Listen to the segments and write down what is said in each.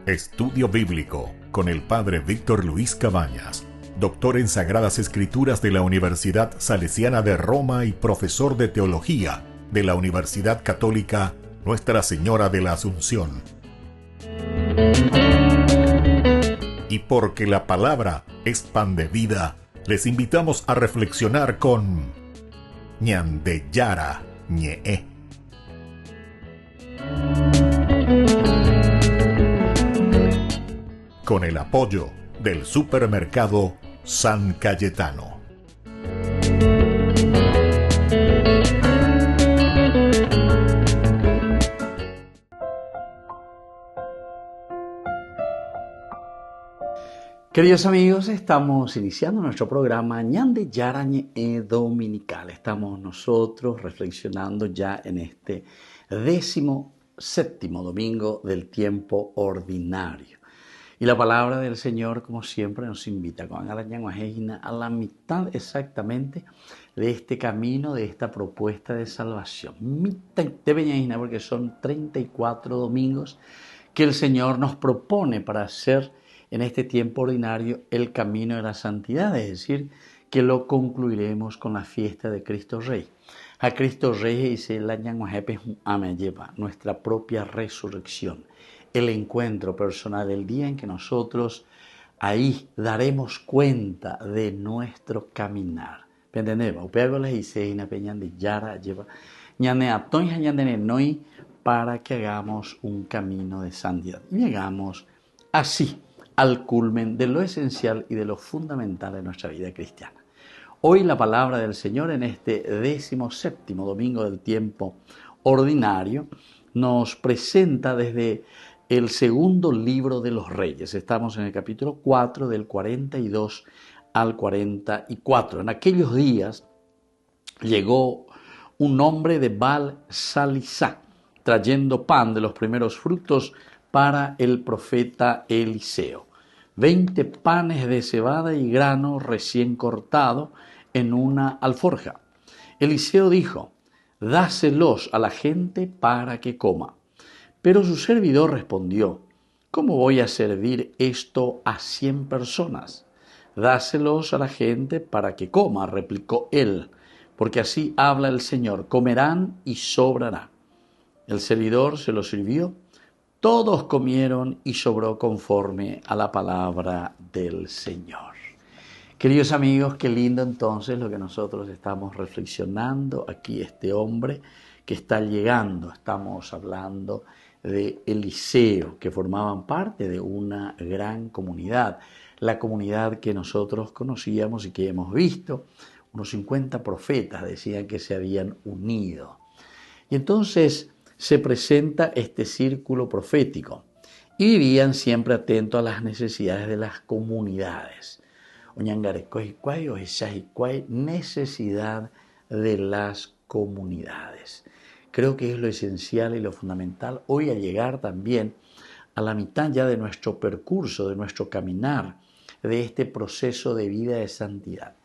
Estudio Bíblico con el Padre Víctor Luis Cabañas, doctor en Sagradas Escrituras de la Universidad Salesiana de Roma y profesor de Teología de la Universidad Católica Nuestra Señora de la Asunción. Y porque la palabra es pan de vida, les invitamos a reflexionar con Ñande Yara Ñee. Con el apoyo del supermercado San Cayetano. Queridos amigos, estamos iniciando nuestro programa Ñande Yara Ñee Dominical. Estamos nosotros reflexionando ya en este 17º domingo del tiempo ordinario. Y la palabra del Señor, como siempre, nos invita a la mitad exactamente de este camino, de esta propuesta de salvación. Mitad de Peñaína, porque son 34 domingos que el Señor nos propone para hacer en este tiempo ordinario el camino de la santidad, es decir, que lo concluiremos con la fiesta de Cristo Rey. A Cristo Rey dice la ñanguajepe ame lleva nuestra propia resurrección, el encuentro personal, el día en que nosotros ahí daremos cuenta de nuestro caminar. ¿Entendemos? Upeagoles dice ina peñan de yara lleva ñane atoña ñandene noi para que hagamos un camino de santidad. Y llegamos así al culmen de lo esencial y de lo fundamental de nuestra vida cristiana. Hoy la palabra del Señor en este 17º domingo del tiempo ordinario nos presenta desde el segundo libro de los Reyes. Estamos en el capítulo 4 del 42 al 44. En aquellos días llegó un hombre de Baal Salisá trayendo pan de los primeros frutos para el profeta Eliseo. 20 panes de cebada y grano recién cortado en una alforja. Eliseo dijo: dáselos a la gente para que coma. Pero su servidor respondió: ¿cómo voy a servir esto a 100 personas? Dáselos a la gente para que coma, replicó él, porque así habla el Señor: comerán y sobrará. El servidor se lo sirvió. Todos comieron y sobró conforme a la palabra del Señor. Queridos amigos, qué lindo entonces lo que nosotros estamos reflexionando aquí, este hombre que está llegando. Estamos hablando de Eliseo, que formaban parte de una gran comunidad, la comunidad que nosotros conocíamos y que hemos visto. Unos 50 profetas decían que se habían unido. Y entonces se presenta este círculo profético y vivían siempre atentos a las necesidades de las comunidades. Necesidad de las comunidades. Creo que es lo esencial y lo fundamental hoy al llegar también a la mitad ya de nuestro percurso, de nuestro caminar, de este proceso de vida de santidad.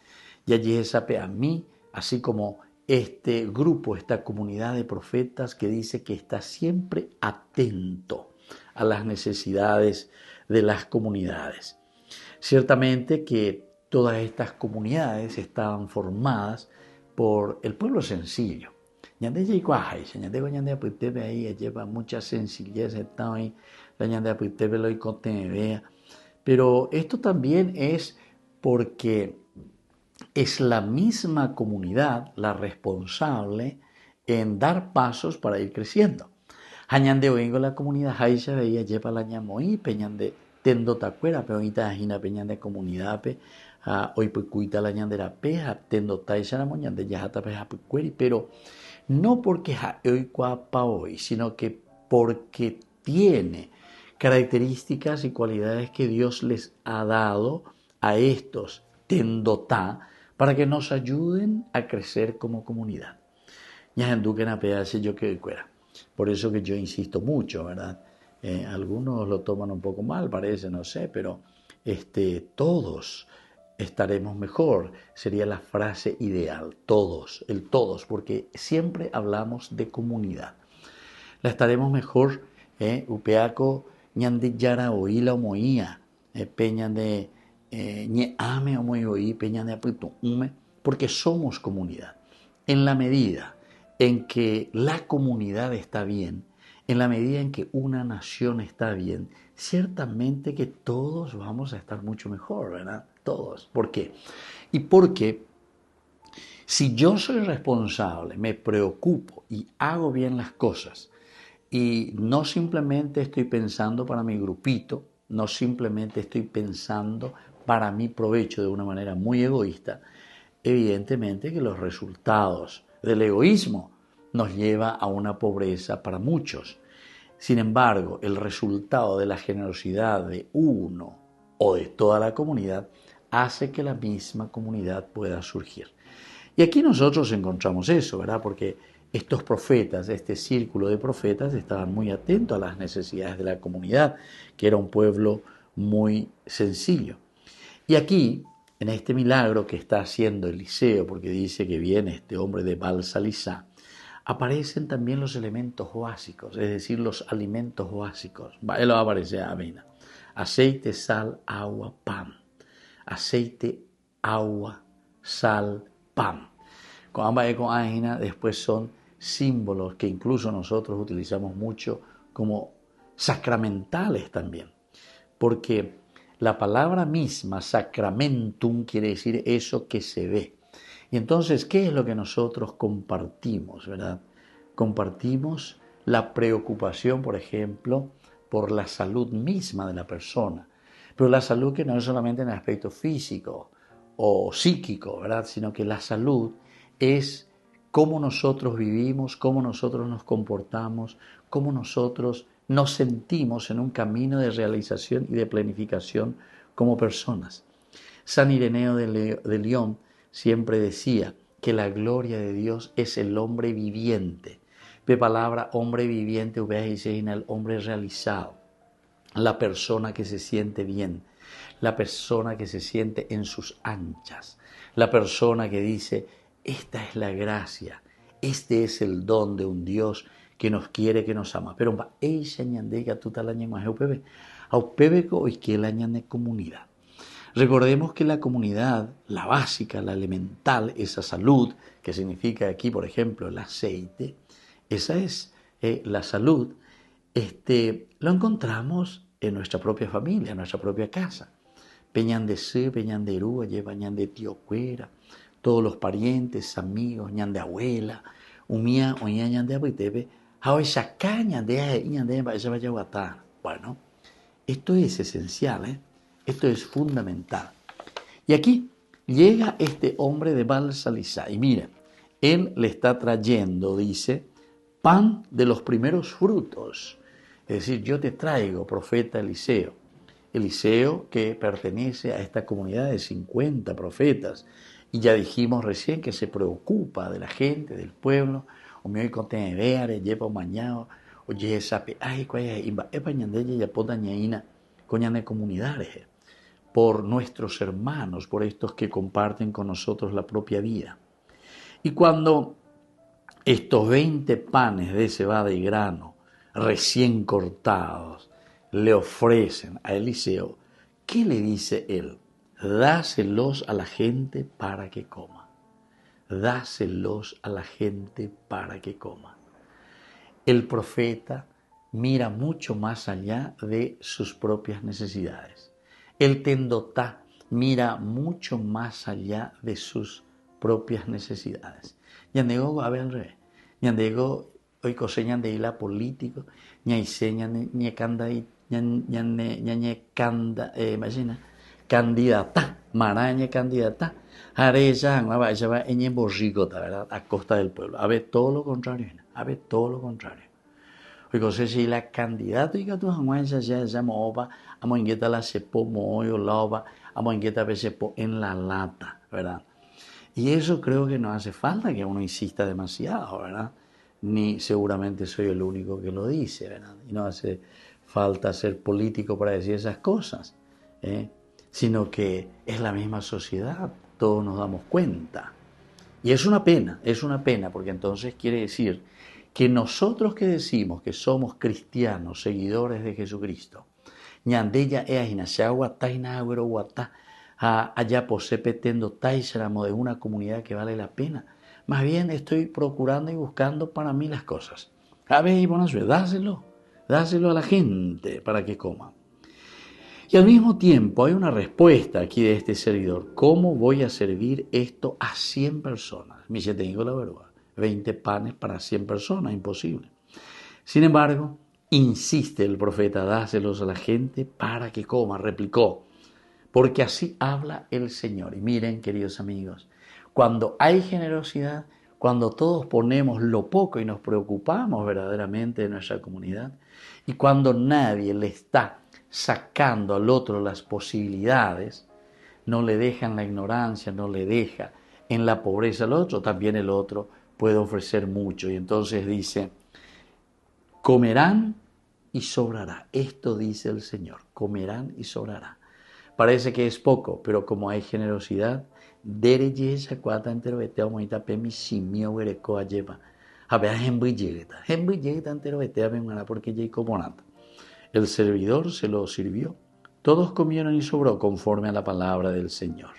Y allí es a mí, así como este grupo, esta comunidad de profetas que dice que está siempre atento a las necesidades de las comunidades. Ciertamente que todas estas comunidades estaban formadas por el pueblo sencillo. Lleva mucha sencillez, pero esto también es porque es la misma comunidad la responsable en dar pasos para ir creciendo. Hañande oingo la comunidad Haisha veía lleva la ñamoí peñande tendo tacuera peonita ajina peñande comunidad pe hoy pues cuita la ñandera peja tendo taisha la moñande yajata peja pecueri, pero no porque hoy cuapa hoy, sino que porque tiene características y cualidades que Dios les ha dado a estos tendotá para que nos ayuden a crecer como comunidad. Por eso que yo insisto mucho, ¿verdad? Algunos lo toman un poco mal, parece, no sé, pero todos estaremos mejor, sería la frase ideal, todos, el todos, porque siempre hablamos de comunidad. la estaremos mejor, upeaco ñande yara oíla o moía, peña de ñeame o muy oí, peña de aprieto ume, porque somos comunidad. En la medida en que la comunidad está bien, en la medida en que una nación está bien, ciertamente que todos vamos a estar mucho mejor, ¿verdad? Todos. ¿Por qué? Y porque si yo soy responsable, me preocupo y hago bien las cosas, y no simplemente estoy pensando para mi grupito, no simplemente estoy pensando para mi provecho de una manera muy egoísta, evidentemente que los resultados del egoísmo nos lleva a una pobreza para muchos. Sin embargo, el resultado de la generosidad de uno o de toda la comunidad hace que la misma comunidad pueda surgir. Y aquí nosotros encontramos eso, ¿verdad? Porque estos profetas, este círculo de profetas, estaban muy atentos a las necesidades de la comunidad, que era un pueblo muy sencillo. Y aquí, en este milagro que está haciendo Eliseo, porque dice que viene este hombre de Baal-Salisá, aparecen también los elementos básicos, es decir, los alimentos básicos. Él va a aparecer, amén. Aceite, sal, agua, pan. Aceite, agua, sal, pan. Con ambas con ágina después son símbolos que incluso nosotros utilizamos mucho como sacramentales también. Porque la palabra misma, sacramentum, quiere decir eso que se ve. Y entonces, ¿qué es lo que nosotros compartimos, verdad? Compartimos la preocupación, por ejemplo, por la salud misma de la persona. Pero la salud que no es solamente en el aspecto físico o psíquico, ¿verdad? Sino que la salud es cómo nosotros vivimos, cómo nosotros nos comportamos, cómo nosotros nos sentimos en un camino de realización y de planificación como personas. San Ireneo de León siempre decía que la gloria de Dios es el hombre viviente. De palabra hombre viviente, dice el hombre realizado, la persona que se siente bien, la persona que se siente en sus anchas, la persona que dice, esta es la gracia, este es el don de un Dios que nos quiere, que nos ama. Pero ella ñandega tú tal año más aupébeco y que la ñande comunidad. Recordemos que la comunidad, la básica, la elemental, esa salud, que significa aquí, por ejemplo, el aceite, esa es la salud, lo encontramos en nuestra propia familia, en nuestra propia casa. Peñan de Se, Peñan de Erúa, Peñan de Tío Cuera, todos los parientes, amigos, ñan de abuela, umía, oña, ñan de abuitepe, hao esa ñan de vaya. Bueno, esto es esencial, esto es fundamental. Y aquí llega este hombre de Baal-Salisá y mira, él le está trayendo, dice, pan de los primeros frutos. Es decir, yo te traigo, profeta Eliseo. Eliseo que pertenece a esta comunidad de 50 profetas. Y ya dijimos recién que se preocupa de la gente, del pueblo. O me oí con teneveare, lleva mañana, o ye sape, ay, cuaya, imba, epañandelle, ya podañaína, coñane comunidades, por nuestros hermanos, por estos que comparten con nosotros la propia vida. Y cuando estos 20 panes de cebada y grano, recién cortados, le ofrecen a Eliseo, ¿qué le dice él? Dáselos a la gente para que coma. Dáselos a la gente para que coma. El profeta mira mucho más allá de sus propias necesidades. El tendotá mira mucho más allá de sus propias necesidades. Ñandego a ver al revés. Ñandego hoy coseñan de hila político, ñaiseñan ñecanda y ñañecanda, imagina, candidata, maraña candidata, areya, ella va en borrigota, ¿verdad? A costa del pueblo. A ver todo lo contrario, a ver todo lo contrario. Hoy cosecha la candidata y que tú jamás ya moba, amo inquieta la sepo moyo loba, amo inquieta a sepo en la lata, ¿verdad? Y eso creo que no hace falta que uno insista demasiado, ¿verdad? Ni seguramente soy el único que lo dice, ¿verdad? Y no hace falta ser político para decir esas cosas, sino que es la misma sociedad, todos nos damos cuenta. Y es una pena, porque entonces quiere decir que nosotros que decimos que somos cristianos, seguidores de Jesucristo, ñandeya eajinashagua taina agüero guatá allá posepetendo taisaramo de una comunidad que vale la pena. Más bien estoy procurando y buscando para mí las cosas. A ver, y bueno, dáselo a la gente para que coman. Y al mismo tiempo hay una respuesta aquí de este servidor. ¿Cómo voy a servir esto a 100 personas? Mi te digo la verdad, 20 panes para 100 personas, imposible. Sin embargo, insiste el profeta, dáselos a la gente para que coma, replicó. Porque así habla el Señor. Y miren, queridos amigos, cuando hay generosidad, cuando todos ponemos lo poco y nos preocupamos verdaderamente de nuestra comunidad, y cuando nadie le está sacando al otro las posibilidades, no le deja en la ignorancia, no le deja en la pobreza al otro, también el otro puede ofrecer mucho. Y entonces dice, comerán y sobrará. Esto dice el Señor, comerán y sobrará. Parece que es poco, pero como hay generosidad, dereyesa cuata entero betea moita pemi simio huereco lleva. A ver, hembuyeta entero betea pemana porque ya comonata. El servidor se lo sirvió. Todos comieron y sobró conforme a la palabra del Señor.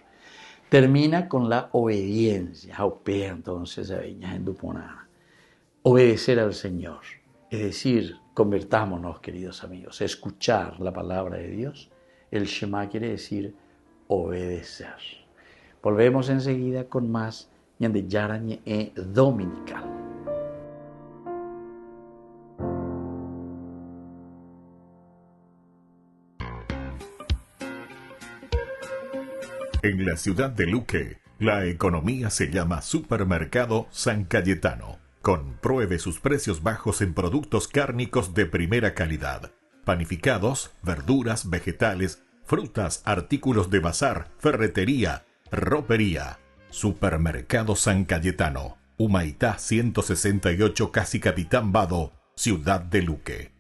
Termina con la obediencia. Jaupea entonces a veñas en duponana. Obedecer al Señor. Es decir, convertámonos, queridos amigos, escuchar la palabra de Dios. El Shema quiere decir obedecer. Volvemos enseguida con más ñande yarañe dominical. En la ciudad de Luque, la economía se llama Supermercado San Cayetano. Compruebe sus precios bajos en productos cárnicos de primera calidad. Panificados, verduras, vegetales, frutas, artículos de bazar, ferretería, ropería. Supermercado San Cayetano, Humaitá 168, Casi Capitán Vado, ciudad de Luque.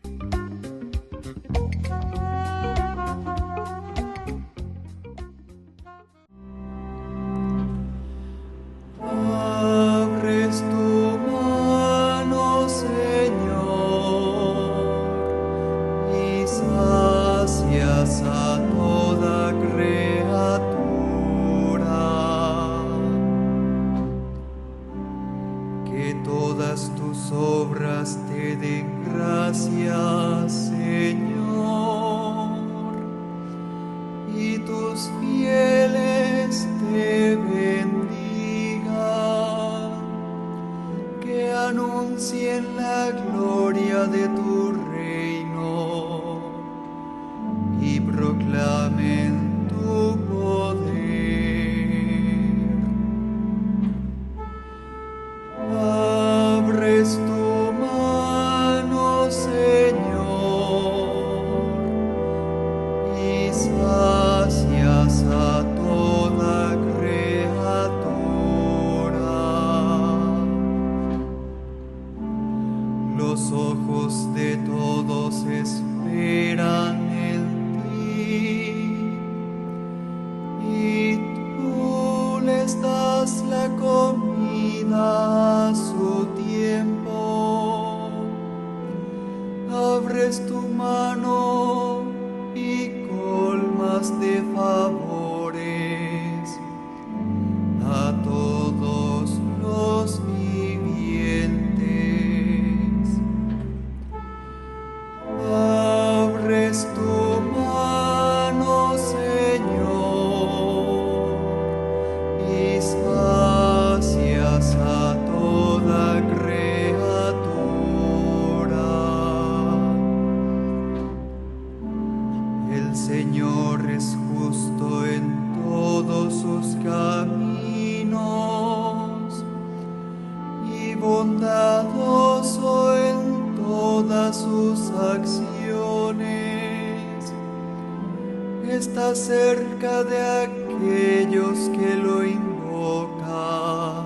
Está cerca de aquellos que lo invocan,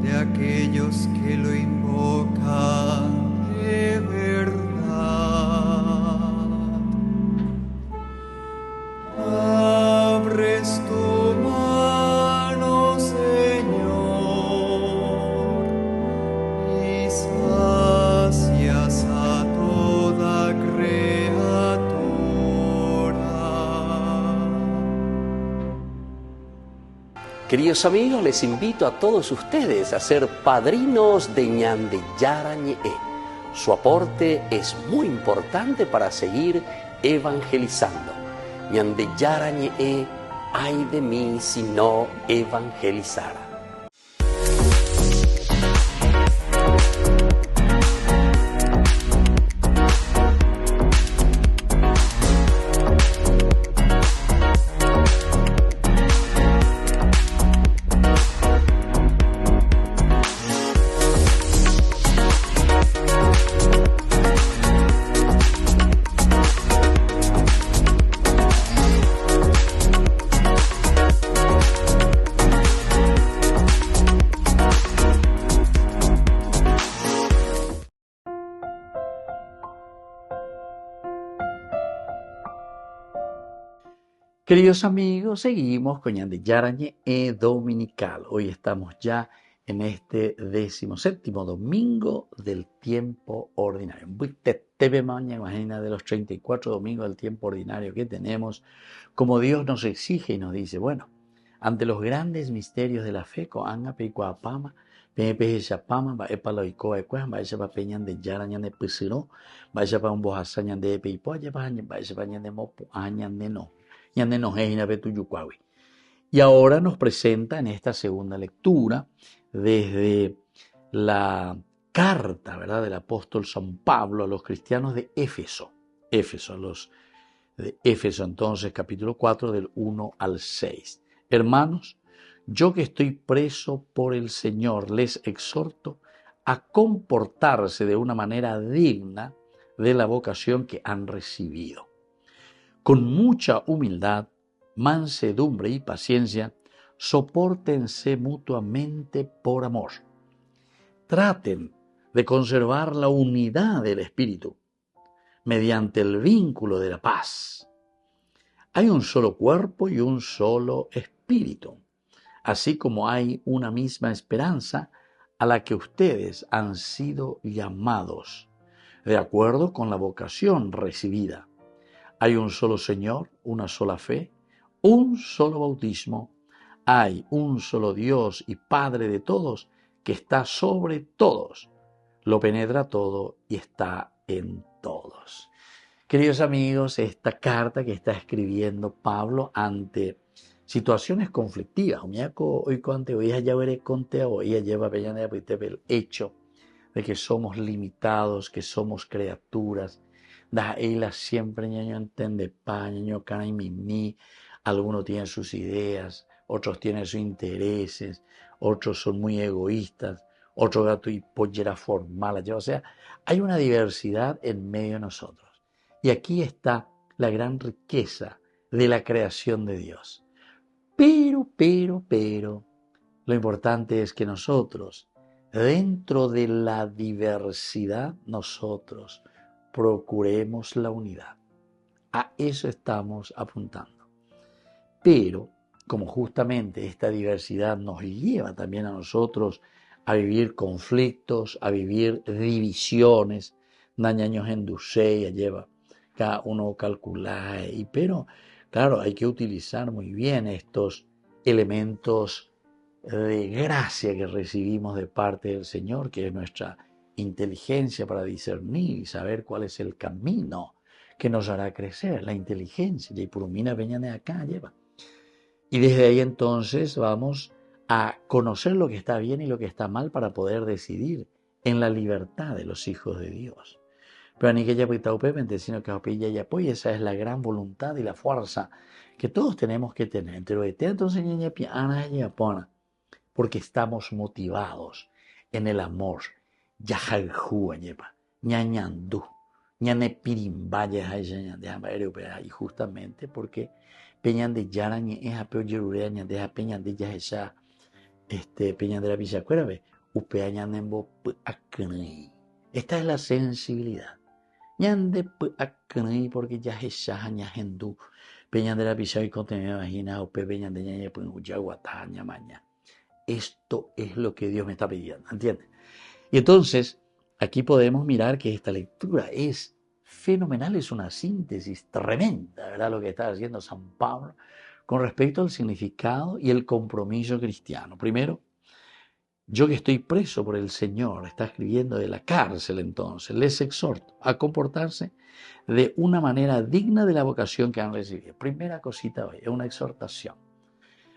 de aquellos que lo invocan de verdad. Abres tu mano, Señor, y Queridos amigos, les invito a todos ustedes a ser padrinos de Ñande Yarañe. Su aporte es muy importante para seguir evangelizando. Ñande Yarañe, ay de mí si no evangelizara. Queridos amigos, seguimos con Ñande Yarañe Dominical. Hoy estamos ya en este 17º domingo del tiempo ordinario. Imagina de los 34 domingos del tiempo ordinario que tenemos, como Dios nos exige y nos dice, bueno, ante los grandes misterios de la fe, coanga peikuapama, pepejapama, baepaloicoa ecuas, baepa peñan de Yarañe de Pusiro, baepa un bojasañan de peipoya, baepa ñan de mopo, añan de no. Y ahora nos presenta en esta segunda lectura desde la carta, ¿verdad?, del apóstol San Pablo a los cristianos de Éfeso. A los de Éfeso, entonces, capítulo 4, del 1 al 6. Hermanos, yo que estoy preso por el Señor, les exhorto a comportarse de una manera digna de la vocación que han recibido. Con mucha humildad, mansedumbre y paciencia, sopórtense mutuamente por amor. Traten de conservar la unidad del espíritu mediante el vínculo de la paz. Hay un solo cuerpo y un solo espíritu, así como hay una misma esperanza a la que ustedes han sido llamados, de acuerdo con la vocación recibida. Hay un solo Señor, una sola fe, un solo bautismo. Hay un solo Dios y Padre de todos, que está sobre todos, lo penetra todo y está en todos. Queridos amigos, esta carta que está escribiendo Pablo ante situaciones conflictivas, el hecho de que somos limitados, que somos criaturas, da ella siempre ñaño entiende pa, ñaño cana y mimi, algunos tienen sus ideas, otros tienen sus intereses, otros son muy egoístas, otro gato y pollera formal, o sea, hay una diversidad en medio de nosotros. Y aquí está la gran riqueza de la creación de Dios. Pero, lo importante es que nosotros, dentro de la diversidad, nosotros procuremos la unidad. A eso estamos apuntando. Pero, como justamente esta diversidad nos lleva también a nosotros a vivir conflictos, a vivir divisiones, dañaños en dulce, lleva cada uno calcular, pero claro, hay que utilizar muy bien estos elementos de gracia que recibimos de parte del Señor, que es nuestra inteligencia para discernir y saber cuál es el camino que nos hará crecer, la inteligencia. Y purumina veña de acá lleva. Y desde ahí entonces vamos a conocer lo que está bien y lo que está mal para poder decidir en la libertad de los hijos de Dios. Pero ni que ya sino que esa es la gran voluntad y la fuerza que todos tenemos que tener. Entonces, porque estamos motivados en el amor. Y justamente porque peñan de Yarañe es a peor yerureaña de peñan de Yahesha, peñan de la Villa Cuérave, upeañanembo acnei. Esta es la sensibilidad. Ñande acnei porque Yahesha ñahendú, peñan de la Villa y contenido imagina, upe peñan de ñañe pues uyaguataña maña. Esto es lo que Dios me está pidiendo, ¿entiendes? Y entonces, aquí podemos mirar que esta lectura es fenomenal, es una síntesis tremenda, ¿verdad? Lo que está haciendo San Pablo con respecto al significado y el compromiso cristiano. Primero, yo que estoy preso por el Señor, está escribiendo de la cárcel entonces, les exhorto a comportarse de una manera digna de la vocación que han recibido. Primera cosita hoy, es una exhortación.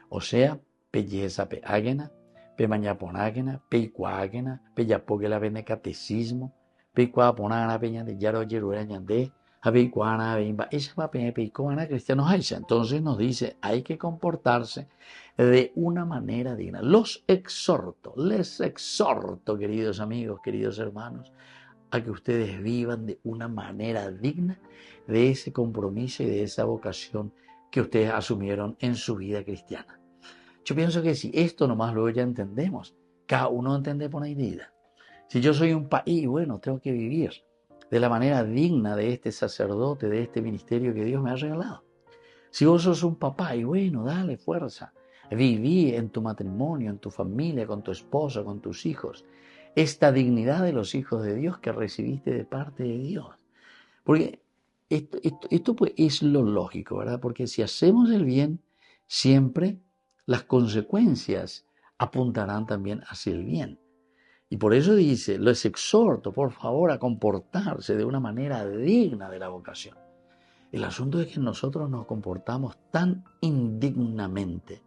O sea, belleza pe águena, pe mañaponáguena, pe icuáguena, pe yapóguela vene catecismo, pe icuaponagana peña de yaro yerureñande, a icuana bimba, ella va peña pe icuana cristianos haisha. Entonces nos dice, hay que comportarse de una manera digna. Les exhorto, queridos amigos, queridos hermanos, a que ustedes vivan de una manera digna de ese compromiso y de esa vocación que ustedes asumieron en su vida cristiana. Yo pienso que si esto nomás luego ya entendemos, cada uno entiende por una idea. Si yo soy un país, bueno, tengo que vivir de la manera digna de este sacerdote, de este ministerio que Dios me ha regalado. Si vos sos un papá, y bueno, dale fuerza. Viví en tu matrimonio, en tu familia, con tu esposa, con tus hijos, esta dignidad de los hijos de Dios que recibiste de parte de Dios. Porque esto pues es lo lógico, ¿verdad? Porque si hacemos el bien, siempre las consecuencias apuntarán también hacia el bien. Y por eso dice, les exhorto, por favor, a comportarse de una manera digna de la vocación. El asunto es que nosotros nos comportamos tan indignamente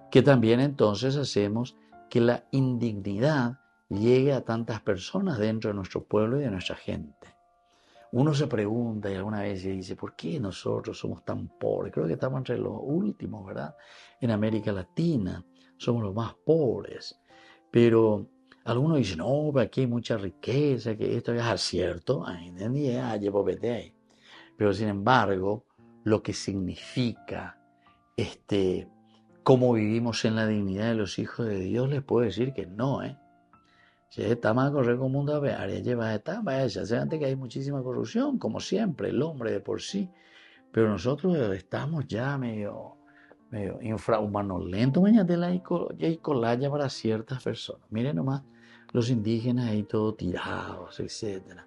que también entonces hacemos que la indignidad llegue a tantas personas dentro de nuestro pueblo y de nuestra gente. Uno se pregunta y alguna vez se dice, ¿por qué nosotros somos tan pobres? Creo que estamos entre los últimos, ¿verdad? En América Latina somos los más pobres. Pero algunos dicen, no, pero aquí hay mucha riqueza, que esto es cierto. Pero sin embargo, lo que significa cómo vivimos en la dignidad de los hijos de Dios, les puedo decir que no, ¿eh? Si está mal correr con mundo a área lleva etapa, ya se antes que hay muchísima corrupción, como siempre, el hombre de por sí. Pero nosotros estamos ya medio infrahumanos lentos, mañana hay colalla para ciertas personas. Miren nomás los indígenas ahí todos tirados, etc.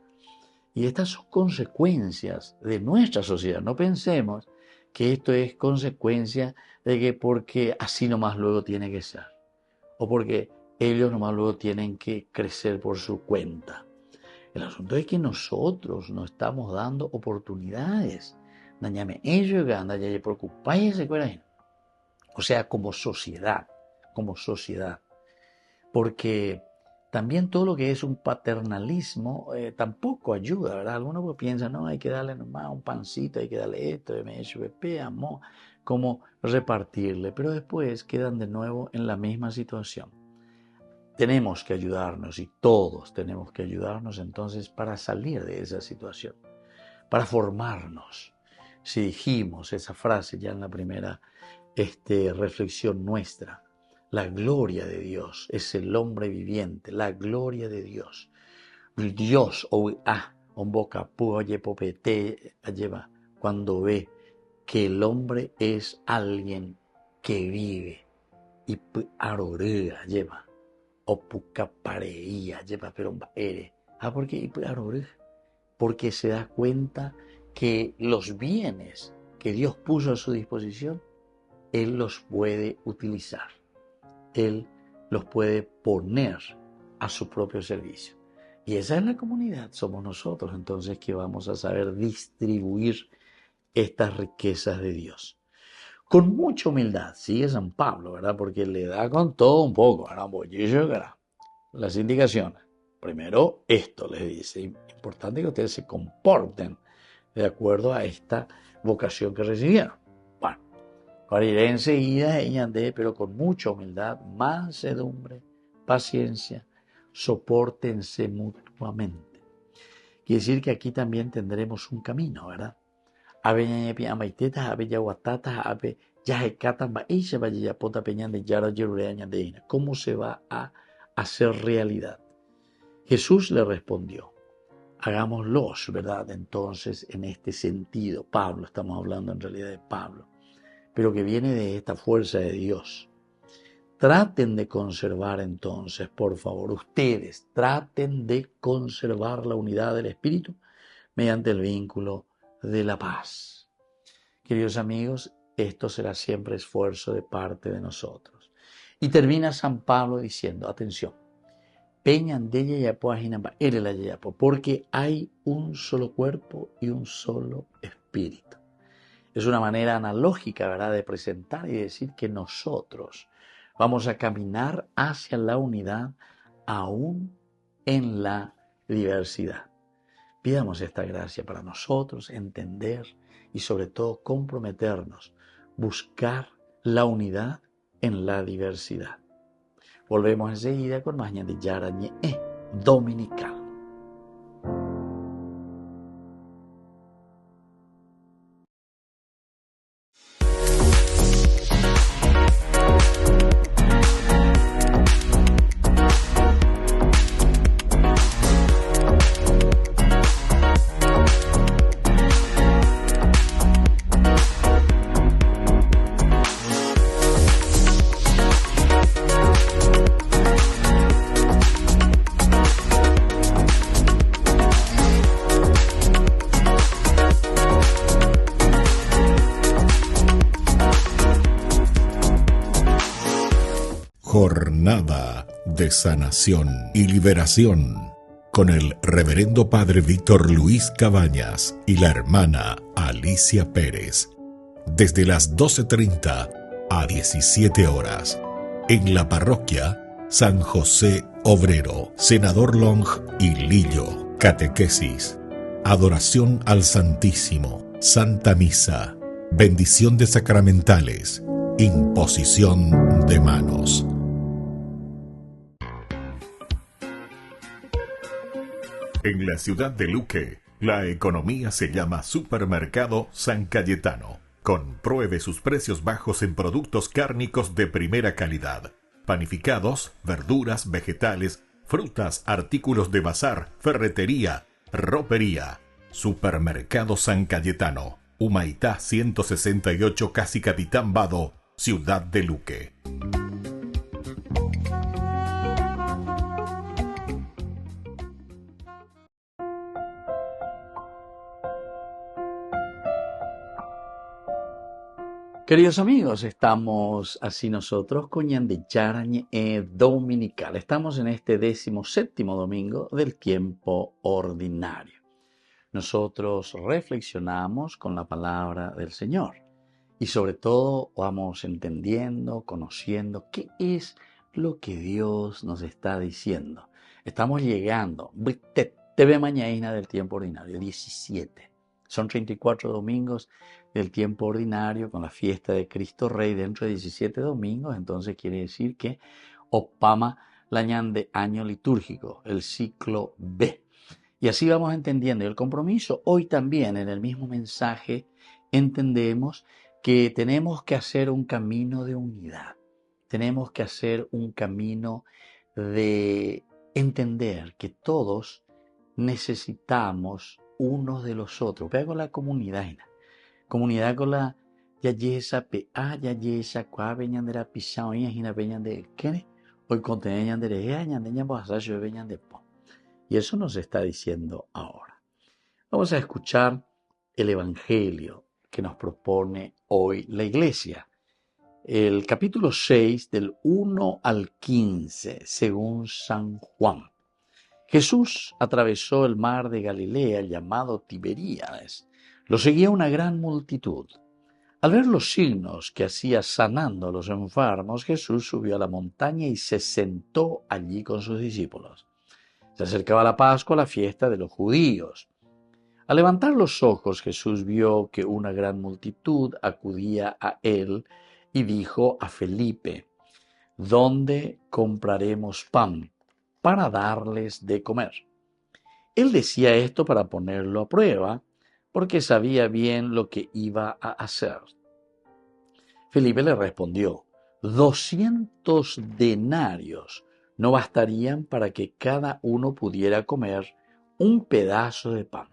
Y estas son consecuencias de nuestra sociedad. No pensemos que esto es consecuencia de que porque así nomás luego tiene que ser. O porque ellos nomás luego tienen que crecer por su cuenta. El asunto es que nosotros nos estamos dando oportunidades. Dañame ellos ganda, ya preocupáis, o sea, como sociedad. Porque también todo lo que es un paternalismo tampoco ayuda, ¿verdad? Algunos pues piensan, no, hay que darle nomás un pancito, hay que darle esto, amor, cómo repartirle, pero después quedan de nuevo en la misma situación. Tenemos que ayudarnos y todos tenemos que ayudarnos entonces para salir de esa situación, para formarnos. Si dijimos esa frase ya en la primera reflexión nuestra, la gloria de Dios es el hombre viviente, la gloria de Dios. Dios, cuando ve que el hombre es alguien que vive y arorea lleva, o pucapareía lleva, pero porque se da cuenta que los bienes que Dios puso a su disposición, Él los puede utilizar. Él los puede poner a su propio servicio. Y esa es la comunidad, somos nosotros entonces que vamos a saber distribuir estas riquezas de Dios. Con mucha humildad, sigue San Pablo, ¿verdad? Porque le da con todo un poco, ¿verdad? Las indicaciones. Primero, esto les dice, importante que ustedes se comporten de acuerdo a esta vocación que recibieron. Para ir enseguida, pero con mucha humildad, mansedumbre, paciencia, sopórtense mutuamente. Quiere decir que aquí también tendremos un camino, ¿verdad? ¿Cómo se va a hacer realidad? Jesús le respondió, hagámoslos, ¿verdad? Entonces, en este sentido, Pablo, estamos hablando en realidad de Pablo, pero que viene de esta fuerza de Dios. Traten de conservar entonces, por favor, ustedes traten de conservar la unidad del Espíritu mediante el vínculo de la paz. Queridos amigos, esto será siempre esfuerzo de parte de nosotros. Y termina San Pablo diciendo, atención, porque hay un solo cuerpo y un solo espíritu. Es una manera analógica, ¿verdad?, de presentar y decir que nosotros vamos a caminar hacia la unidad aún en la diversidad. Pidamos esta gracia para nosotros, entender y sobre todo comprometernos, buscar la unidad en la diversidad. Volvemos enseguida con más Ñande Yarañe Dominical. Jornada de sanación y liberación con el Reverendo Padre Víctor Luis Cabañas y la hermana Alicia Pérez, desde las 12:30 a 17 horas, en la parroquia San José Obrero, Senador Long y Lillo. Catequesis, adoración al Santísimo, Santa Misa, bendición de sacramentales, imposición de manos. En la ciudad de Luque, la economía se llama Supermercado San Cayetano. Compruebe sus precios bajos en productos cárnicos de primera calidad. Panificados, verduras, vegetales, frutas, artículos de bazar, ferretería, ropería. Supermercado San Cayetano, Humaitá 168, Casi Capitán Vado, ciudad de Luque. Queridos amigos, estamos así nosotros con Ñande Yarañe Dominical. Estamos en este 17º domingo del tiempo ordinario. Nosotros reflexionamos con la palabra del Señor y sobre todo vamos entendiendo, conociendo qué es lo que Dios nos está diciendo. Estamos llegando, TV mañana del tiempo ordinario, 17. Son 34 domingos del tiempo ordinario con la fiesta de Cristo Rey dentro de 17 domingos, entonces quiere decir que opama la ñande año litúrgico, el ciclo B. Y así vamos entendiendo el compromiso. Hoy también en el mismo mensaje entendemos que tenemos que hacer un camino de unidad, tenemos que hacer un camino de entender que todos necesitamos unos de los otros. Vea con la comunidad con la yayesa pe a yayesa kwa beñandera pisao y ajina beñande kene hoy contene ñandere ea ñandeña boasayo beñande po. Y eso nos está diciendo ahora. Vamos a escuchar el evangelio que nos propone hoy la iglesia. El capítulo 6 del 1 al 15 según San Juan. Jesús atravesó el mar de Galilea llamado Tiberíades. Lo seguía una gran multitud. Al ver los signos que hacía sanando a los enfermos, Jesús subió a la montaña y se sentó allí con sus discípulos. Se acercaba la Pascua, la fiesta de los judíos. Al levantar los ojos, Jesús vio que una gran multitud acudía a él y dijo a Felipe: ¿Dónde compraremos pan para darles de comer? Él decía esto para ponerlo a prueba, porque sabía bien lo que iba a hacer. Felipe le respondió: 200 denarios no bastarían para que cada uno pudiera comer un pedazo de pan.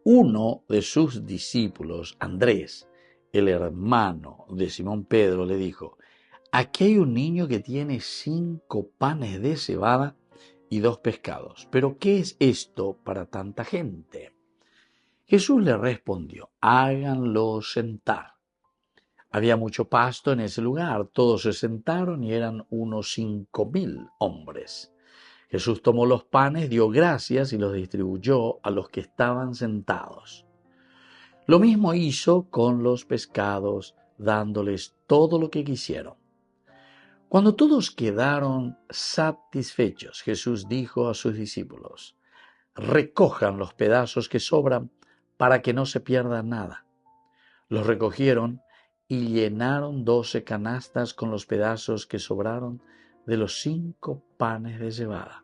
Uno de sus discípulos, Andrés, el hermano de Simón Pedro, le dijo: aquí hay un niño que tiene 5 panes de cebada y 2 pescados. ¿Pero qué es esto para tanta gente? Jesús le respondió: háganlo sentar. Había mucho pasto en ese lugar. Todos se sentaron y eran unos 5.000 hombres. Jesús tomó los panes, dio gracias y los distribuyó a los que estaban sentados. Lo mismo hizo con los pescados, dándoles todo lo que quisieron. Cuando todos quedaron satisfechos, Jesús dijo a sus discípulos: recojan los pedazos que sobran para que no se pierda nada. Los recogieron y llenaron 12 canastas con los pedazos que sobraron de los 5 panes de cebada.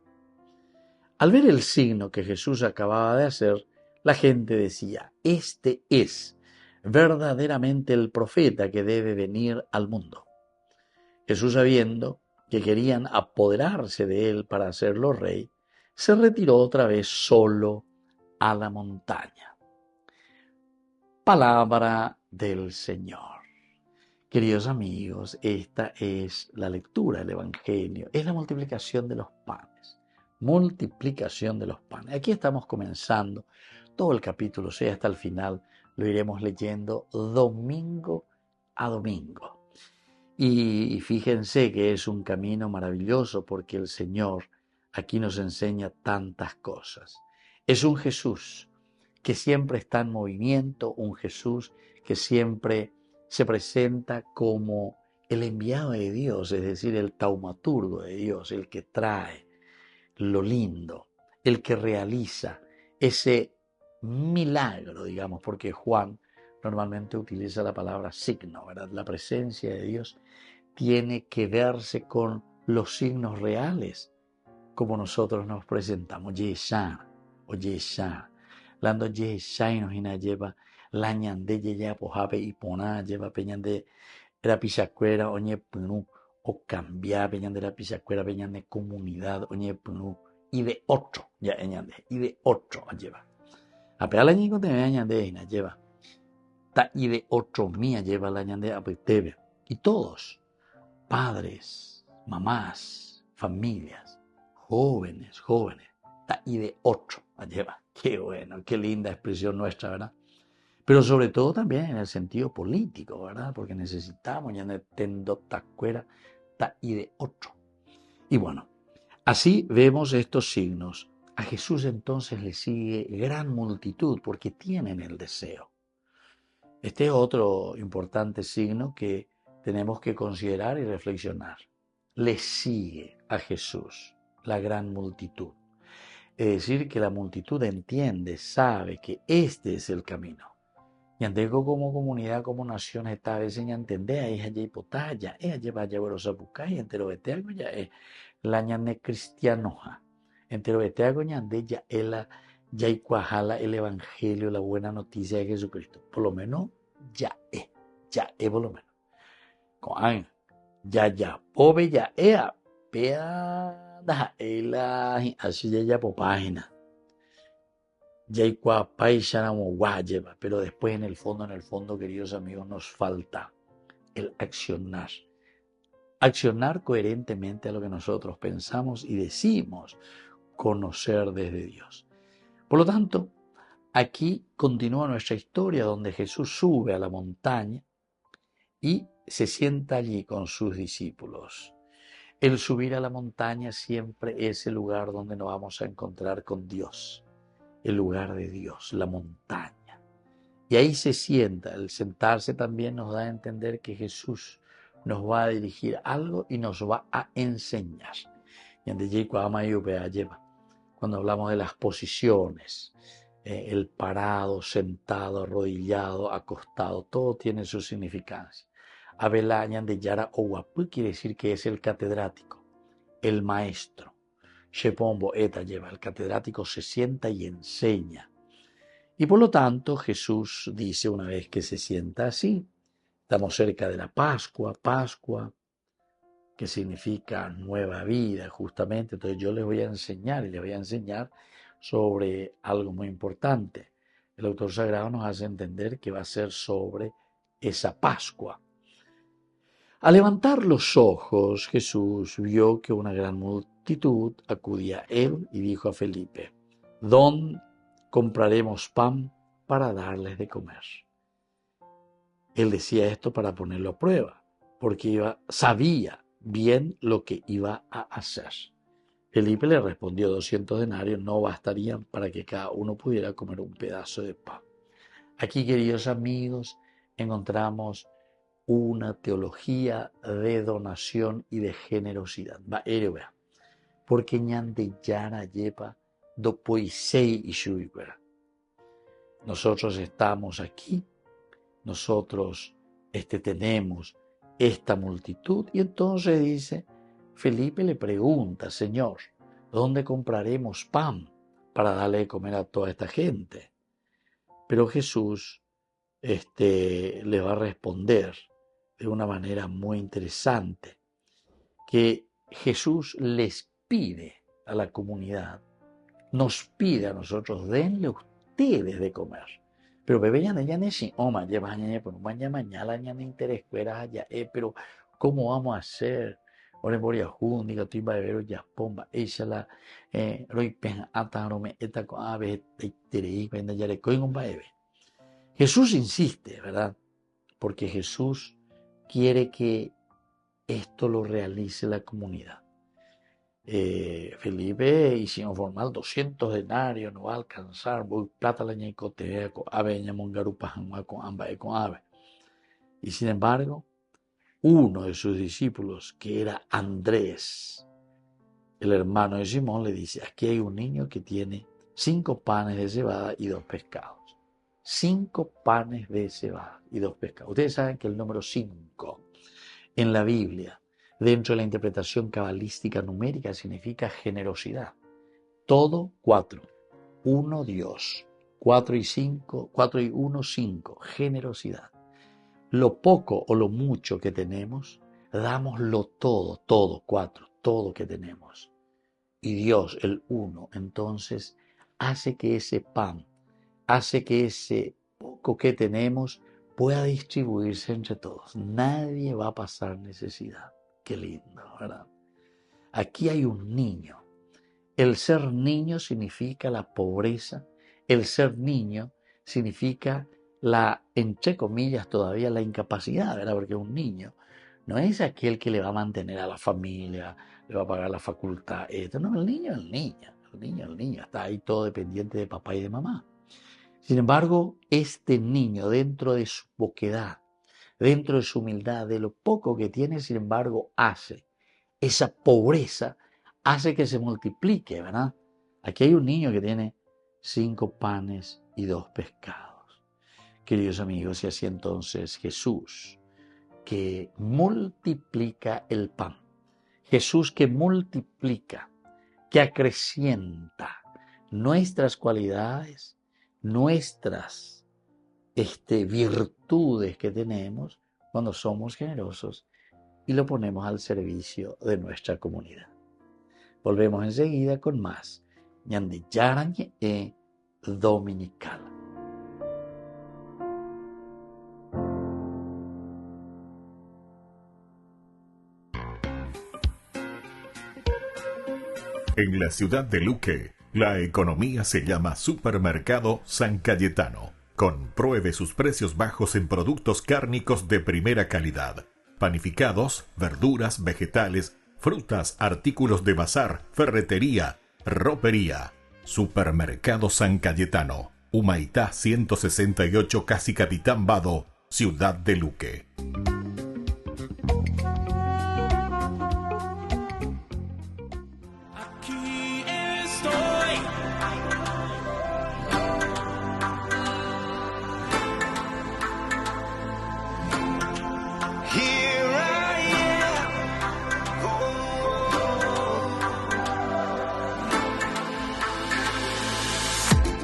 Al ver el signo que Jesús acababa de hacer, la gente decía: este es verdaderamente el profeta que debe venir al mundo. Jesús, sabiendo que querían apoderarse de él para hacerlo rey, se retiró otra vez solo a la montaña. Palabra del Señor. Queridos amigos, esta es la lectura del Evangelio, es la multiplicación de los panes. Multiplicación de los panes. Aquí estamos comenzando todo el capítulo 6 hasta el final. Lo iremos leyendo domingo a domingo. Y fíjense que es un camino maravilloso porque el Señor aquí nos enseña tantas cosas. Es un Jesús que siempre está en movimiento, un Jesús que siempre se presenta como el enviado de Dios, es decir, el taumaturgo de Dios, el que trae lo lindo, el que realiza ese milagro, digamos, porque Juan normalmente utiliza la palabra signo, ¿verdad? La presencia de Dios tiene que verse con los signos reales, como nosotros nos presentamos. Yesha o Yesha. Lando Yesha y nos lleva la ñande yeya pojape y pona lleva peñande era pisacuera oñe punu o cambia peñande la pisacuera peñande comunidad oñe punu y de 8 ya ñande y de 8 lleva. A pegar la ñico te me ñande y lleva. Ta y de 8 mía lleva la ñande a petebe. Y todos, padres, mamás, familias, jóvenes, ta y de 8 lleva. Qué bueno, qué linda expresión nuestra, ¿verdad? Pero sobre todo también en el sentido político, ¿verdad? Porque necesitamos ya tendo tacuera ta y de 8. Y bueno, así vemos estos signos. A Jesús entonces le sigue gran multitud porque tienen el deseo. Este es otro importante signo que tenemos que considerar y reflexionar. Le sigue a Jesús la gran multitud. Es decir, que la multitud entiende, sabe que este es el camino. Y andego como comunidad, como nación, esta vez en entender, es allá hipotalla, es allá vaya verosa bucay, entero beteago ya es la ñane cristianoja, entero beteago ñande ya es la ya y cuajala el evangelio, la buena noticia de Jesucristo. Por lo menos ya es por lo menos. Con ya, pobre ya ea, pea, da, la así ya por página. Pero después en el fondo, queridos amigos, nos falta el accionar. Accionar coherentemente a lo que nosotros pensamos y decimos conocer desde Dios. Por lo tanto, aquí continúa nuestra historia donde Jesús sube a la montaña y se sienta allí con sus discípulos. El subir a la montaña siempre es el lugar donde nos vamos a encontrar con Dios. El lugar de Dios, la montaña. Y ahí se sienta. El sentarse también nos da a entender que Jesús nos va a dirigir algo y nos va a enseñar. Cuando hablamos de las posiciones, el parado, sentado, arrodillado, acostado, todo tiene su significancia. Abelañan de Yara Owapu quiere decir que es el catedrático, el maestro. Shepombo eta lleva, el catedrático se sienta y enseña. Y por lo tanto Jesús dice una vez que se sienta así, estamos cerca de la Pascua, que significa nueva vida justamente, entonces yo les voy a enseñar sobre algo muy importante. El autor sagrado nos hace entender que va a ser sobre esa Pascua. Al levantar los ojos, Jesús vio que una gran multitud acudía a él y dijo a Felipe: ¿dónde compraremos pan para darles de comer? Él decía esto para ponerlo a prueba, porque sabía bien lo que iba a hacer. Felipe le respondió: 200 denarios no bastarían para que cada uno pudiera comer un pedazo de pan. Aquí, queridos amigos, encontramos una teología de donación y de generosidad. Porque ñande yara yepa do poisei y shuibera. Nosotros estamos aquí, nosotros tenemos esta multitud, y entonces dice, Felipe le pregunta: Señor, ¿dónde compraremos pan para darle de comer a toda esta gente? Pero Jesús le va a responder de una manera muy interesante, que Jesús les pide a la comunidad, nos pide a nosotros: denle ustedes de comer. Pero bebé ya no si oma lleva mañana no interés pero ¿cómo vamos a hacer? Ore por yahoo diga estoy bebero ya pomba ella la roi pen atarome eta con ave terei venda ya le coin un bebé. Jesús insiste, ¿verdad? Porque Jesús quiere que esto lo realice la comunidad. Felipe, y si no formal 200 denarios no va a alcanzar, voy plata la ñaicotea con ave ñamongarupajan con amba con ave. Y sin embargo, uno de sus discípulos, que era Andrés, el hermano de Simón, le dice: aquí hay un niño que tiene 5 panes de cebada y 2 pescados. 5 panes de cebada y 2 pescados. Ustedes saben que el número 5 en la Biblia, dentro de la interpretación cabalística numérica, significa generosidad. Todo 4, 1 Dios, 4 y 1, 5, generosidad. Lo poco o lo mucho que tenemos, dámoslo todo, 4, todo que tenemos. Y Dios, el 1, entonces hace que ese pan, hace que ese poco que tenemos pueda distribuirse entre todos. Nadie va a pasar necesidad. Qué lindo, ¿verdad? Aquí hay un niño. El ser niño significa la pobreza. El ser niño significa la, entre comillas, todavía la incapacidad, ¿verdad? Porque un niño no es aquel que le va a mantener a la familia, le va a pagar la facultad. No, el niño es el niño. El niño está ahí todo dependiente de papá y de mamá. Sin embargo, este niño, dentro de su poquedad, dentro de su humildad, de lo poco que tiene, sin embargo, hace esa pobreza, hace que se multiplique, ¿verdad? Aquí hay un niño que tiene 5 panes y 2 pescados. Queridos amigos, y así entonces Jesús, que multiplica el pan, Jesús que multiplica, que acrecienta nuestras cualidades, nuestras virtudes que tenemos cuando somos generosos y lo ponemos al servicio de nuestra comunidad. Volvemos enseguida con más Ñande Yarañe Dominical. En la ciudad de Luque, la economía se llama Supermercado San Cayetano. Compruebe sus precios bajos en productos cárnicos de primera calidad. Panificados, verduras, vegetales, frutas, artículos de bazar, ferretería, ropería. Supermercado San Cayetano. Humaitá 168, Casi Capitán Vado, ciudad de Luque.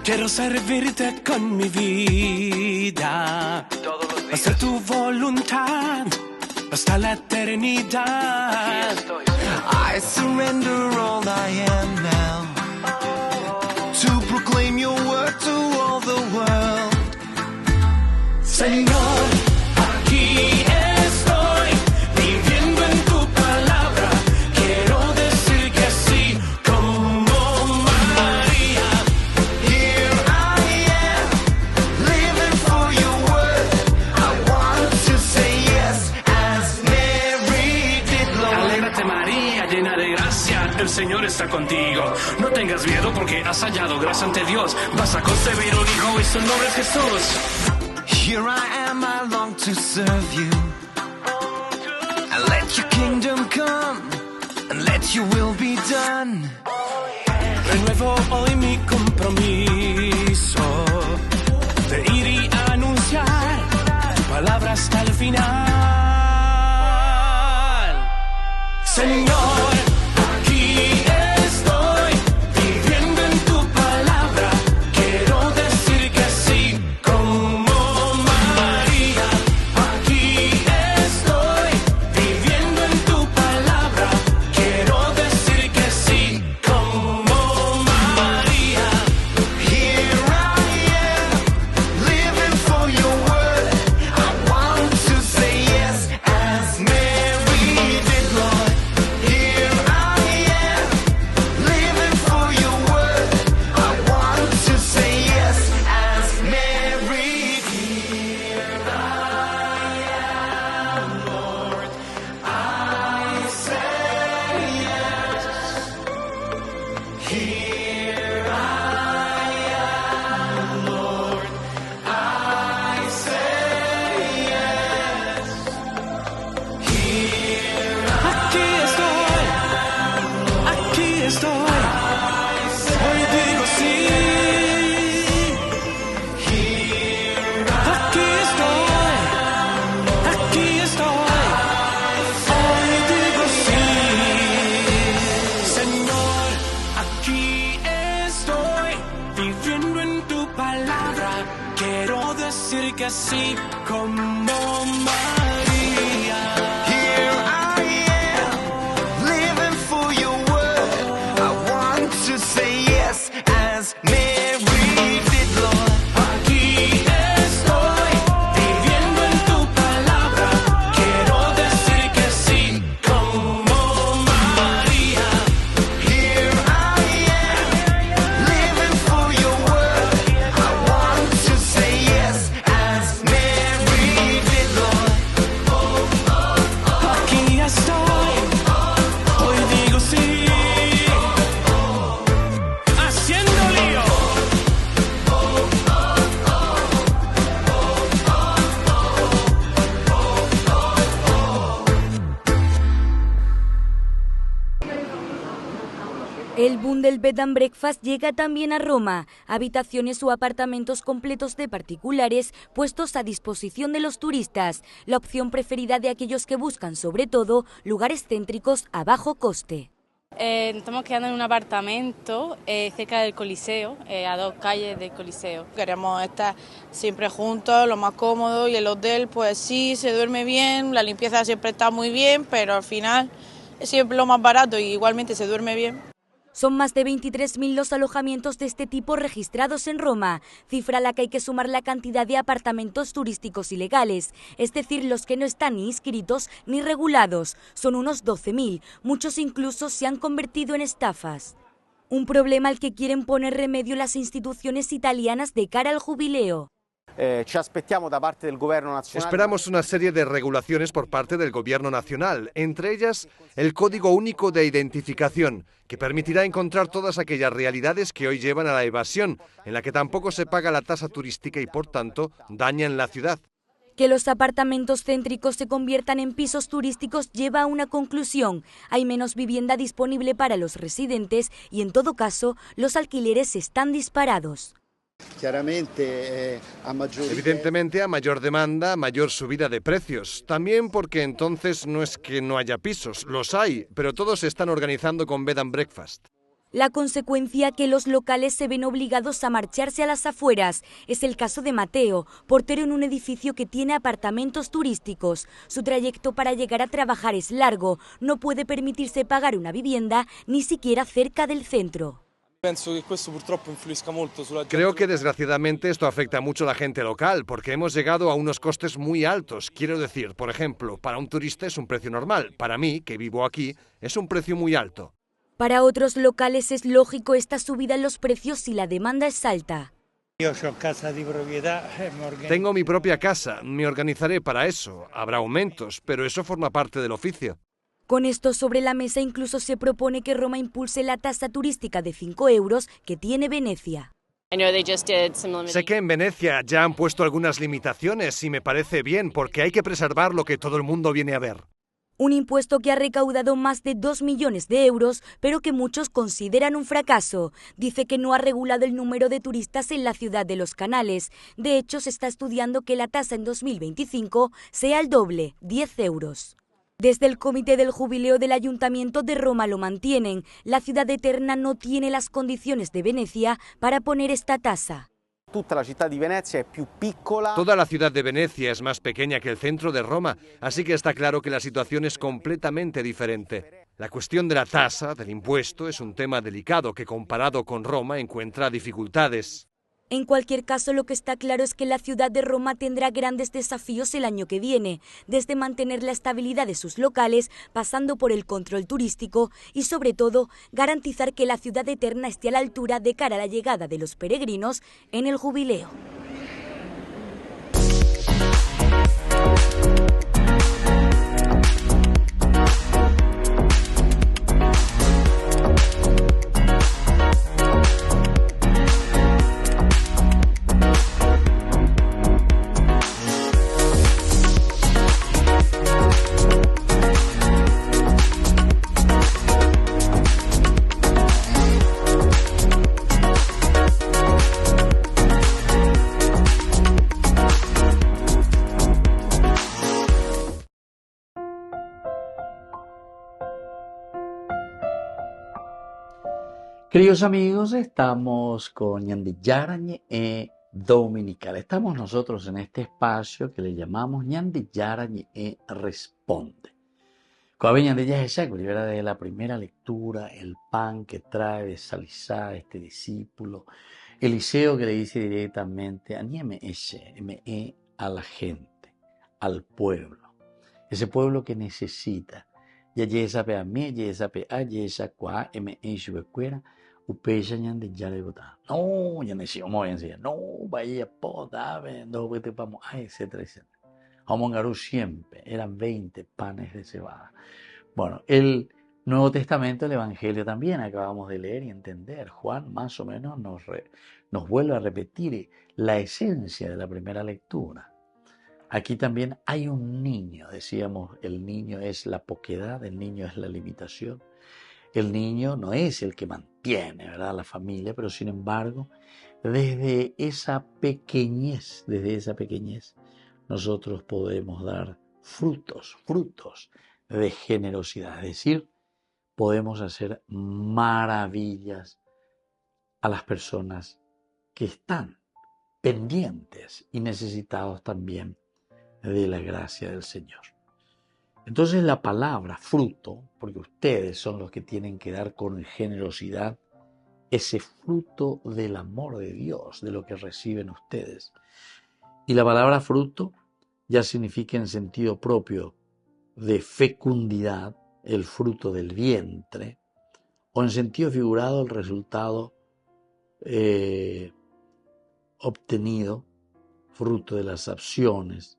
Quiero servirte con mi vida, hacer tu voluntad hasta la eternidad. I surrender all I am now to proclaim your word to all the world. Señor, aquí estoy, viviendo en tu palabra. Quiero decir que sí, como María. Here I am, living for your word. I want No tengas miedo porque has hallado gracia ante Dios. Vas a concebir un hijo y su nombre es Jesús. Here I am, I long to serve you. And let your kingdom come, and let your will be done. Renuevo hoy mi compromiso de ir y anunciar tu palabra hasta el final. Señor, aquí estoy, viviendo en tu palabra. Quiero decir que sí, como María. Aquí estoy, viviendo en tu palabra. Quiero decir que sí, como María. Here I am, living for your word. I want to say yes as Mary did, Lord. Here I am, living for your word. I want to say yes as Mary did. Here I am, Lord. I say yes. Here I am, Lord. I say yes. Here Aquí estoy, aquí estoy. Hoy digo sí. Aquí estoy, aquí estoy. Hoy digo sí. Señor, aquí estoy, viviendo en tu palabra. Quiero decir que sí, como María. Here I am, living for your word. I want to say yes as Mary did, Lord. Aquí estoy, viviendo en tu palabra. Quiero decir que sí, como María. Here I am, living for your word. I want to say yes as Mary did, Lord. Aquí estoy, hoy digo sí. Haciendo lío. El boom del bed and breakfast llega también a Roma, habitaciones o apartamentos completos de particulares puestos a disposición de los turistas, la opción preferida de aquellos que buscan sobre todo lugares céntricos a bajo coste. Estamos quedando en un apartamento cerca del Coliseo, a 2 calles del Coliseo. Queremos estar siempre juntos, lo más cómodo, y el hotel pues sí, se duerme bien, la limpieza siempre está muy bien, pero al final es siempre lo más barato y igualmente se duerme bien. Son más de 23.000 los alojamientos de este tipo registrados en Roma, cifra a la que hay que sumar la cantidad de apartamentos turísticos ilegales, es decir, los que no están ni inscritos ni regulados. Son unos 12.000, muchos incluso se han convertido en estafas. Un problema al que quieren poner remedio las instituciones italianas de cara al jubileo. Esperamos una serie de regulaciones por parte del Gobierno nacional, entre ellas el Código Único de Identificación, que permitirá encontrar todas aquellas realidades que hoy llevan a la evasión, en la que tampoco se paga la tasa turística y por tanto dañan la ciudad. Que los apartamentos céntricos se conviertan en pisos turísticos lleva a una conclusión. Hay menos vivienda disponible para los residentes y en todo caso los alquileres están disparados. Evidentemente, a mayor demanda, mayor subida de precios. También porque entonces no es que no haya pisos, los hay, pero todos se están organizando con bed and breakfast. La consecuencia, que los locales se ven obligados a marcharse a las afueras. Es el caso de Mateo, portero en un edificio que tiene apartamentos turísticos. Su trayecto para llegar a trabajar es largo, no puede permitirse pagar una vivienda ni siquiera cerca del centro. Creo que desgraciadamente esto afecta mucho a la gente local, porque hemos llegado a unos costes muy altos. Quiero decir, por ejemplo, para un turista es un precio normal, para mí, que vivo aquí, es un precio muy alto. Para otros locales es lógico esta subida en los precios si la demanda es alta. Tengo mi propia casa, me organizaré para eso. Habrá aumentos, pero eso forma parte del oficio. Con esto sobre la mesa, incluso se propone que Roma impulse la tasa turística de 5 euros que tiene Venecia. Sé que en Venecia ya han puesto algunas limitaciones y me parece bien porque hay que preservar lo que todo el mundo viene a ver. Un impuesto que ha recaudado más de 2 millones de euros, pero que muchos consideran un fracaso. Dice que no ha regulado el número de turistas en la ciudad de los canales. De hecho, se está estudiando que la tasa en 2025 sea el doble, 10 euros. Desde el Comité del Jubileo del Ayuntamiento de Roma lo mantienen. La ciudad eterna no tiene las condiciones de Venecia para poner esta tasa. Toda la ciudad de Venecia es más pequeña que el centro de Roma, así que está claro que la situación es completamente diferente. La cuestión de la tasa, del impuesto, es un tema delicado que comparado con Roma encuentra dificultades. En cualquier caso, lo que está claro es que la ciudad de Roma tendrá grandes desafíos el año que viene, desde mantener la estabilidad de sus locales, pasando por el control turístico y, sobre todo, garantizar que la ciudad eterna esté a la altura de cara a la llegada de los peregrinos en el jubileo. Queridos amigos, estamos con Ñande Yarañe Dominical. Estamos nosotros en este espacio que le llamamos Ñande Yarañe Responde. Como Ñande ya es libera de la primera lectura, el pan que trae de Salizá, este discípulo, Eliseo que le dice directamente a la gente, al pueblo, ese pueblo que necesita. Ya yesa pe a mí, yesa pe a, yesa kwa, cuera. Upeya Ñande Yara Botá. No, ya decía, no, vaya poda, no, vete vamos, etcétera, etcétera. Homongarú siempre, eran 20 panes de cebada. Bueno, el Nuevo Testamento, el Evangelio también, acabamos de leer y entender. Juan más o menos nos vuelve a repetir la esencia de la primera lectura. Aquí también hay un niño, decíamos, el niño es la poquedad, el niño es la limitación. El niño no es el que mantiene, ¿verdad?, la familia, pero sin embargo, desde esa pequeñez, nosotros podemos dar frutos de generosidad. Es decir, podemos hacer maravillas a las personas que están pendientes y necesitados también de la gracia del Señor. Entonces la palabra fruto, porque ustedes son los que tienen que dar con generosidad ese fruto del amor de Dios, de lo que reciben ustedes. Y la palabra fruto ya significa en sentido propio de fecundidad, el fruto del vientre, o en sentido figurado el resultado obtenido, fruto de las acciones,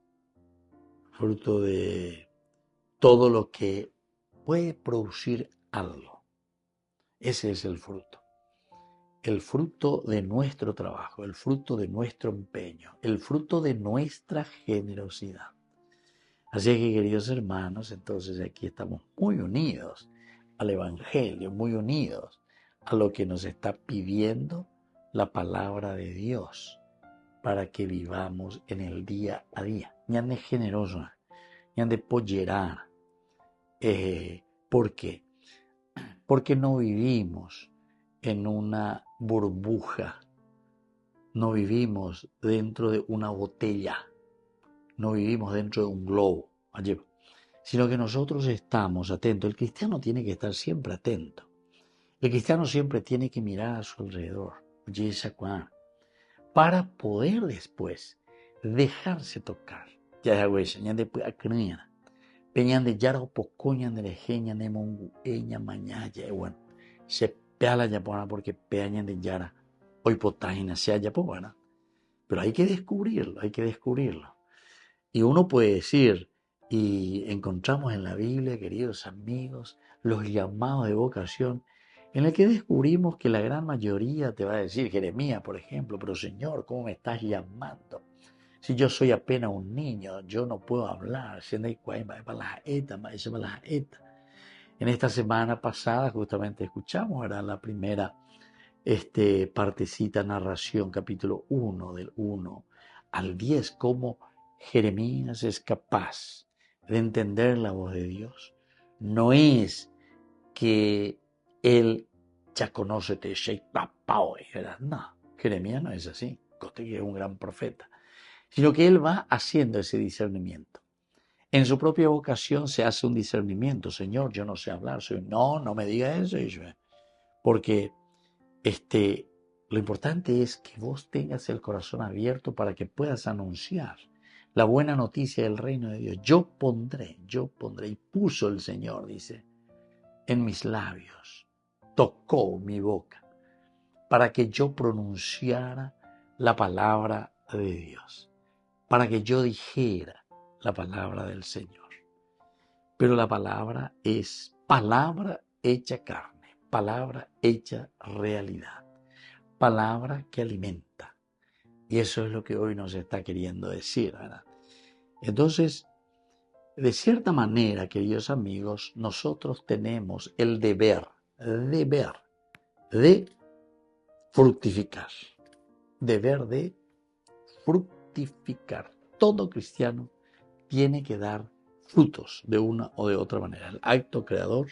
fruto de todo lo que puede producir algo. Ese es el fruto de nuestro trabajo, el fruto de nuestro empeño, el fruto de nuestra generosidad. Así es que, queridos hermanos, entonces aquí estamos muy unidos al Evangelio, muy unidos a lo que nos está pidiendo la palabra de Dios para que vivamos en el día a día. Ñande generoso, ñande pollerar. ¿Por qué? Porque no vivimos en una burbuja, no vivimos dentro de una botella, no vivimos dentro de un globo, sino que nosotros estamos atentos. El cristiano tiene que estar siempre atento. El cristiano siempre tiene que mirar a su alrededor, para poder después dejarse tocar. Peñan de yaro pocoñan de lejeña de mongu eña mañaya, bueno, se pea la yapona porque peñan de yara, hoy potágina se haya pobana. Pero hay que descubrirlo. Y uno puede decir, Y encontramos en la Biblia, queridos amigos, los llamados de vocación, en el que descubrimos que la gran mayoría te va a decir, Jeremías, por ejemplo, pero Señor, ¿cómo me estás llamando? Si yo soy apenas un niño, yo no puedo hablar. En esta semana pasada justamente escuchamos, era la primera partecita, narración, capítulo 1, del 1 al 10, cómo Jeremías es capaz de entender la voz de Dios. No es que él ya conoce no, Jeremías no es así, que es un gran profeta, sino que él va haciendo ese discernimiento. En su propia vocación se hace un discernimiento. Señor, yo no sé hablar, no me diga eso, porque lo importante es que vos tengas el corazón abierto para que puedas anunciar la buena noticia del reino de Dios. Yo pondré, y puso el Señor, dice, en mis labios, tocó mi boca, para que yo pronunciara la palabra de Dios, para que yo dijera la palabra del Señor. Pero la palabra es palabra hecha carne, palabra hecha realidad, palabra que alimenta. Y eso es lo que hoy nos está queriendo decir, ¿verdad? Entonces, de cierta manera, queridos amigos, nosotros tenemos el deber de fructificar. Deber de fructificar. Todo cristiano tiene que dar frutos de una o de otra manera. El acto creador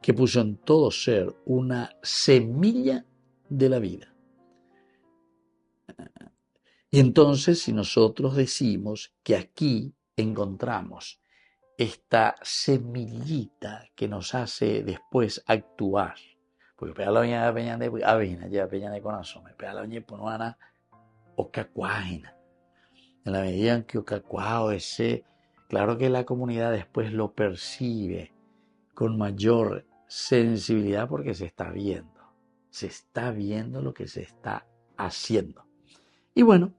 que puso en todo ser una semilla de la vida. Y entonces, si nosotros decimos que aquí encontramos esta semillita que nos hace después actuar, porque pega la uña de peñande, avena, ya peñande con asome, pega la uña ponuana o cacuágina. En la medida en que o cacuao ese, claro que la comunidad después lo percibe con mayor sensibilidad porque se está viendo lo que se está haciendo. Y bueno,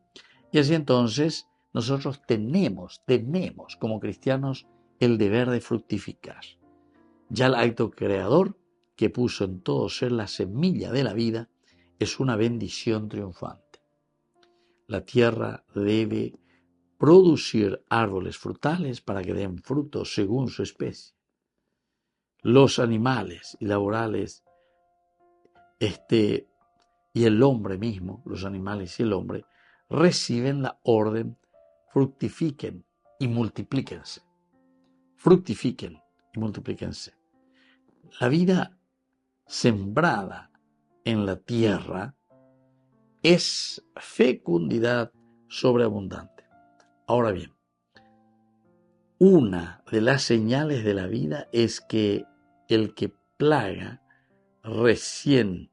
y así entonces nosotros tenemos como cristianos el deber de fructificar. Ya el acto creador que puso en todo ser la semilla de la vida es una bendición triunfante. La tierra debe producir árboles frutales para que den frutos según su especie. Los animales y laborales, y el hombre mismo, los animales y el hombre, reciben la orden, fructifiquen y multiplíquense. Fructifiquen y multiplíquense. La vida sembrada en la tierra es fecundidad sobreabundante. Ahora bien, una de las señales de la vida es que el que plaga recién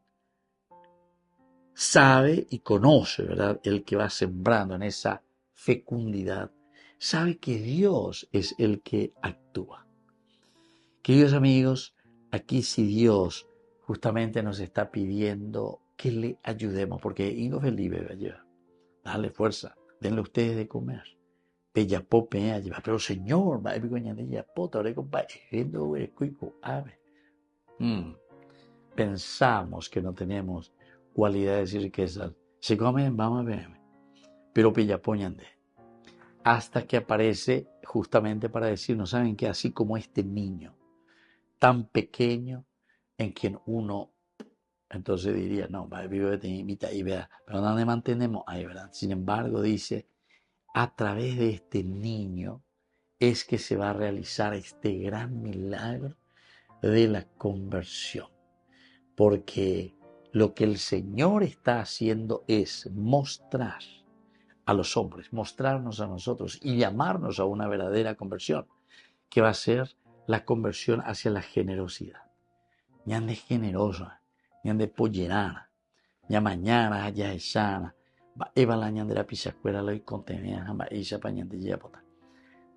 sabe y conoce, ¿verdad? El que va sembrando en esa fecundidad, sabe que Dios es el que actúa. Queridos amigos, aquí si Dios justamente nos está pidiendo que le ayudemos, porque Ingo Felipe va a llevar, dale fuerza, denle ustedes de comer. Pero Señor, pensamos que no tenemos cualidades y riquezas. Se comen, vamos a ver. Pero pillapoñande. Hasta que aparece justamente para decirnos, ¿saben qué? Así como este niño tan pequeño en quien uno entonces diría, no, vive de invita y vea, pero ¿dónde mantenemos? Ahí, ¿verdad? Sin embargo, dice, a través de este niño es que se va a realizar este gran milagro de la conversión. Porque lo que el Señor está haciendo es mostrar a los hombres, mostrarnos a nosotros y llamarnos a una verdadera conversión, que va a ser la conversión hacia la generosidad. Ñande generosa, ñande pollerana, ña mañana, ya es sana, va eva la ñande la pisacuera, lo y contenía, va ella pañante ya pota.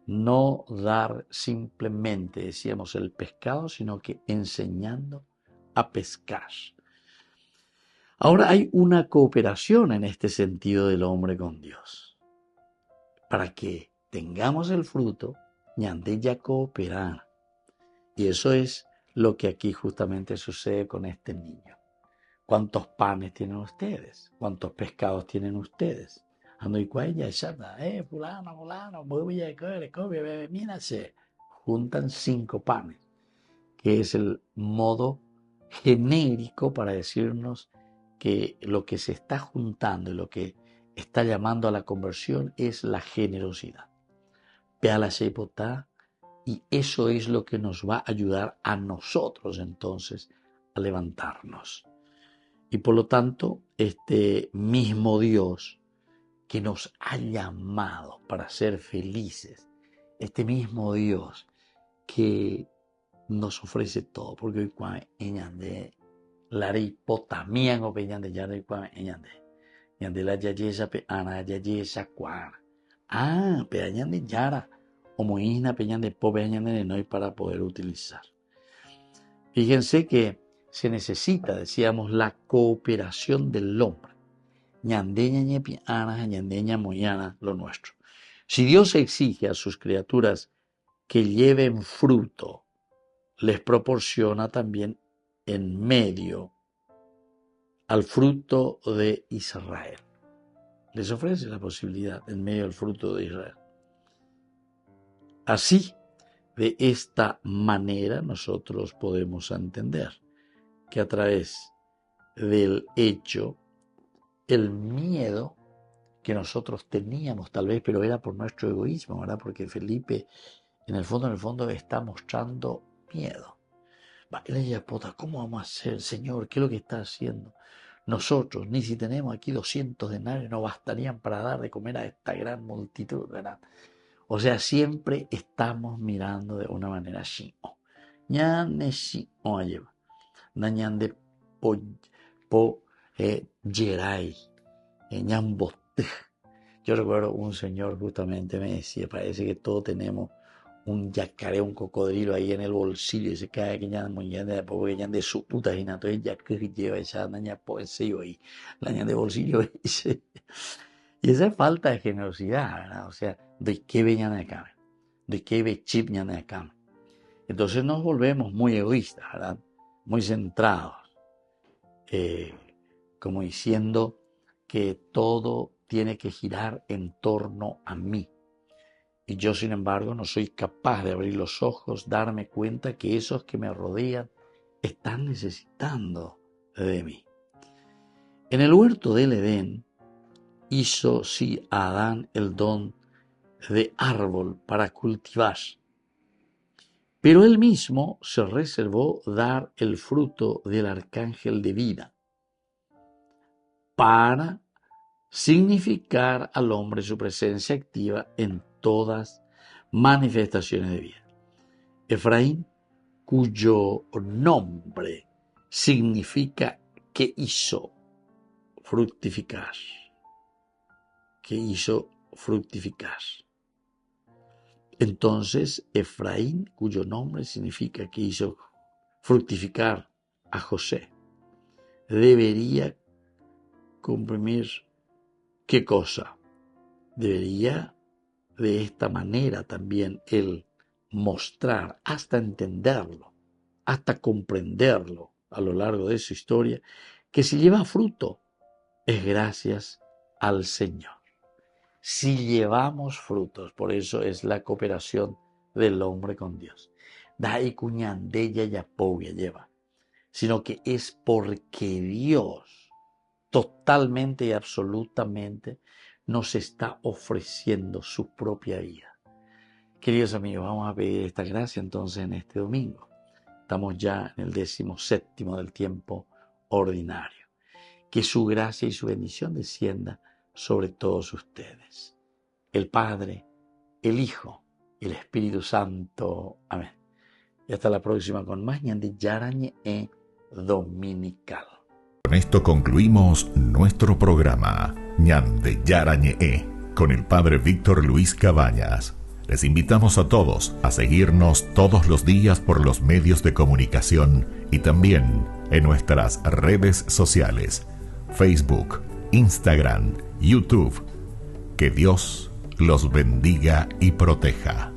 No dar simplemente, decíamos, el pescado, sino que enseñando a pescar. Ahora hay una cooperación en este sentido del hombre con Dios. Para que tengamos el fruto, ñande ya cooperar. Y eso es lo que aquí justamente sucede con este niño. ¿Cuántos panes tienen ustedes? ¿Cuántos pescados tienen ustedes? Ando y cuaya, fulano, voy a comer, mírase. Juntan 5 panes, que es el modo genérico para decirnos que lo que se está juntando y lo que está llamando a la conversión es la generosidad. Peala Sheipotá, y eso es lo que nos va a ayudar a nosotros entonces a levantarnos. Y por lo tanto, este mismo Dios que nos ha llamado para ser felices, este mismo Dios que nos ofrece todo, porque hoy cuando de la ripotamían o peñan de ya de cuando de la yayesa pe ana yayesa cuara peñan de yara o moína peñan de po peñan de noy para poder utilizar. Fíjense que se necesita, decíamos, la cooperación del hombre. Ñandeña ñepi ana ñandeña moyana lo nuestro. Si Dios exige a sus criaturas que lleven fruto, les proporciona también en medio al fruto de Israel. Les ofrece la posibilidad en medio del fruto de Israel. Así, de esta manera, nosotros podemos entender que a través del hecho, el miedo que nosotros teníamos tal vez, pero era por nuestro egoísmo, ¿verdad? Porque Felipe, en el fondo, está mostrando miedo. ¿Cómo vamos a hacer, Señor? ¿Qué es lo que está haciendo? Nosotros, ni si tenemos aquí 200 denarios, no bastarían para dar de comer a esta gran multitud, ¿verdad? O sea, siempre estamos mirando de una manera así. Ñane si lleva. Nañande po yerai. Ñan bote. Yo recuerdo un señor justamente me decía, parece que todos tenemos un yacaré, un cocodrilo ahí en el bolsillo y se cae que ya de su puta y nato el yacaré lleva esa naña poesía ahí, la ña de bolsillo y esa es falta de generosidad, ¿verdad? O sea, de qué venían de acá, de qué ve chip ñan de acá. Entonces nos volvemos muy egoístas, ¿verdad? Muy centrados, como diciendo que todo tiene que girar en torno a mí. Y yo, sin embargo, no soy capaz de abrir los ojos, darme cuenta que esos que me rodean están necesitando de mí. En el huerto del Edén hizo sí a Adán el don de árbol para cultivar, pero él mismo se reservó dar el fruto del arcángel de vida para significar al hombre su presencia activa en todas manifestaciones de vida. Efraín, cuyo nombre significa que hizo fructificar, Entonces, Efraín, cuyo nombre significa que hizo fructificar a José, debería comprimir ¿qué cosa? Debería de esta manera también él mostrar, hasta entenderlo, hasta comprenderlo a lo largo de su historia, que si lleva fruto es gracias al Señor. Si llevamos frutos, por eso es la cooperación del hombre con Dios. Dai cuñandella ya povia lleva, sino que es porque Dios totalmente y absolutamente nos está ofreciendo su propia vida. Queridos amigos, vamos a pedir esta gracia entonces en este domingo. Estamos ya en el 17º del tiempo ordinario. Que su gracia y su bendición descienda sobre todos ustedes. El Padre, el Hijo y el Espíritu Santo. Amén. Y hasta la próxima con más Ñande Yarañe Dominical. Con esto concluimos nuestro programa Ñande Yarañe con el Padre Víctor Luis Cabañas. Les invitamos a todos a seguirnos todos los días por los medios de comunicación y también en nuestras redes sociales, Facebook, Instagram, YouTube. Que Dios los bendiga y proteja.